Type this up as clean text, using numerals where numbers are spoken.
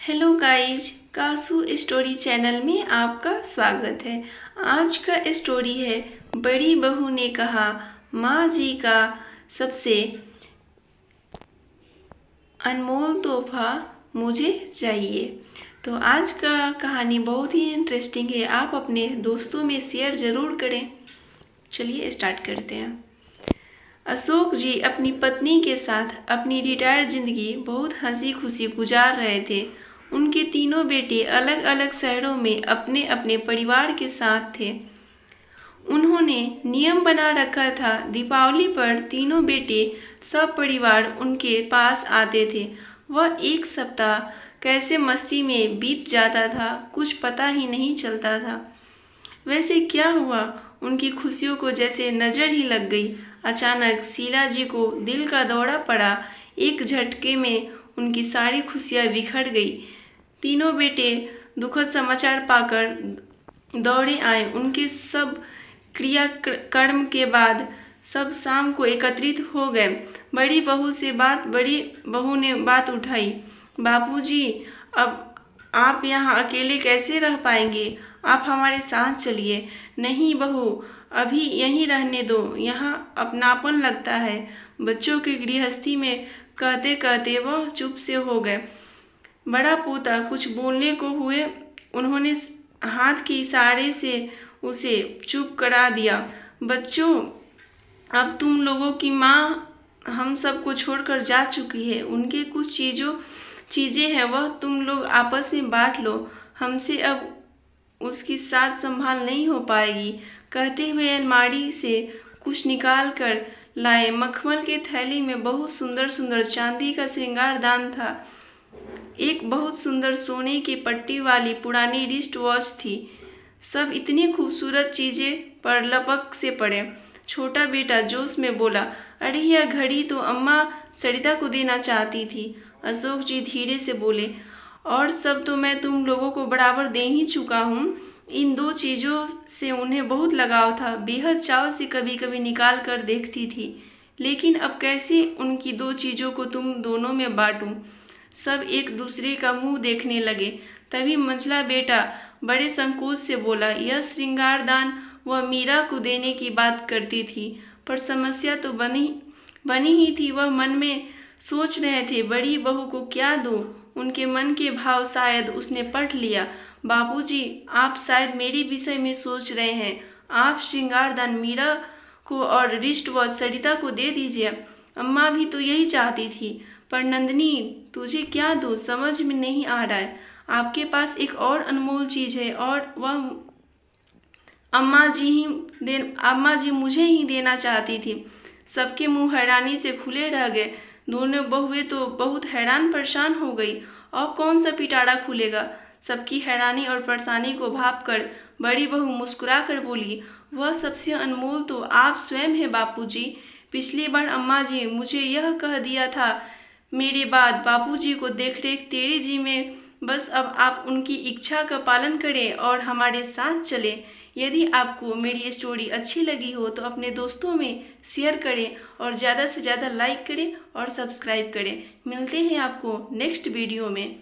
Hello guys, kasu story channel में आपका स्वागत है। आज का स्टोरी है बड़ी बहू ने कहा माँ जी का सबसे अनमोल तोहफा मुझे चाहिए। तो आज का कहानी बहुत ही इंटरेस्टिंग है, आप अपने दोस्तों में शेयर ज़रूर करें। चलिए स्टार्ट करते हैं। अशोक जी अपनी पत्नी के साथ अपनी रिटायर्ड जिंदगी बहुत हंसी खुशी गुजार रहे थे। उनके तीनों बेटे अलग अलग शहरों में अपने अपने परिवार के साथ थे। उन्होंने नियम बना रखा था, दीपावली पर तीनों बेटे सब परिवार उनके पास आते थे। वह एक सप्ताह कैसे मस्ती में बीत जाता था, कुछ पता ही नहीं चलता था। वैसे क्या हुआ, उनकी खुशियों को जैसे नजर ही लग गई। अचानक शीला जी को दिल का दौरा पड़ा। एक झटके में उनकी सारी खुशियां बिखर गई। तीनों बेटे दुखद समाचार पाकर दौड़े आए। उनके सब क्रिया कर्म के बाद सब शाम को एकत्रित हो गए। बड़ी बहू ने बात उठाई, बापूजी, अब आप यहाँ अकेले कैसे रह पाएंगे? आप हमारे साथ चलिए। नहीं बहू, अभी यहीं रहने दो, यहाँ अपनापन लगता है। बच्चों की गृहस्थी में कहते कहते वह चुप से हो गए। बड़ा पोता कुछ बोलने को हुए, उन्होंने हाथ के इशारे से उसे चुप करा दिया। बच्चों, अब तुम लोगों की माँ हम सबको छोड़कर जा चुकी है। उनके कुछ चीज़ें हैं, वह तुम लोग आपस में बांट लो। हमसे अब उसकी साथ संभाल नहीं हो पाएगी। कहते हुए अलमारी से कुछ निकाल कर लाए। मखमल के थैली में बहुत सुंदर सुंदर चांदी का श्रृंगारदान था। एक बहुत सुंदर सोने की पट्टी वाली पुरानी रिस्ट वॉच थी। सब इतनी खूबसूरत चीज़ें पर लपक से पड़े। छोटा बेटा जोश में बोला, अरे यह घड़ी तो अम्मा सरिता को देना चाहती थी। अशोक जी धीरे से बोले, और सब तो मैं तुम लोगों को बराबर दे ही चुका हूँ। इन दो चीज़ों से उन्हें बहुत लगाव था। बेहद चाव से कभी कभी निकाल कर देखती थी, लेकिन अब कैसे उनकी दो चीज़ों को तुम दोनों में बांटूं? सब एक दूसरे का मुंह देखने लगे। तभी मंझला बेटा बड़े संकोच से बोला, यह श्रृंगारदान वह मीरा को देने की बात करती थी, पर समस्या तो बनी ही थी। वह मन में सोच रहे थे, बड़ी बहू को क्या दूं? उनके मन के भाव शायद उसने पढ़ लिया। बापूजी, आप शायद मेरे विषय में सोच रहे हैं। आप श्रृंगारदान मीरा को और रिस्ट वॉच सरिता को दे दीजिए। अम्मा भी तो यही चाहती थी। पर नंदिनी, तुझे क्या दूं समझ में नहीं आ रहा है। आपके पास एक और अनमोल चीज है, और वह अम्मा जी मुझे ही देना चाहती थी। सबके मुंह हैरानी से खुले रह गए। दोनों बहुएं तो बहुत हैरान परेशान हो गई। और कौन सा पिटारा खुलेगा? सबकी हैरानी और परेशानी को भांपकर बड़ी बहू मुस्कुरा कर बोली, वह सबसे अनमोल तो आप स्वयं हैं बापूजी। पिछली बार अम्मा जी मुझे यह कह दिया था, मेरे बाद बापूजी को देखरेख तेरी जी में। बस अब आप उनकी इच्छा का पालन करें और हमारे साथ चलें। यदि आपको मेरी स्टोरी अच्छी लगी हो तो अपने दोस्तों में शेयर करें और ज़्यादा से ज़्यादा लाइक करें और सब्सक्राइब करें। मिलते हैं आपको नेक्स्ट वीडियो में।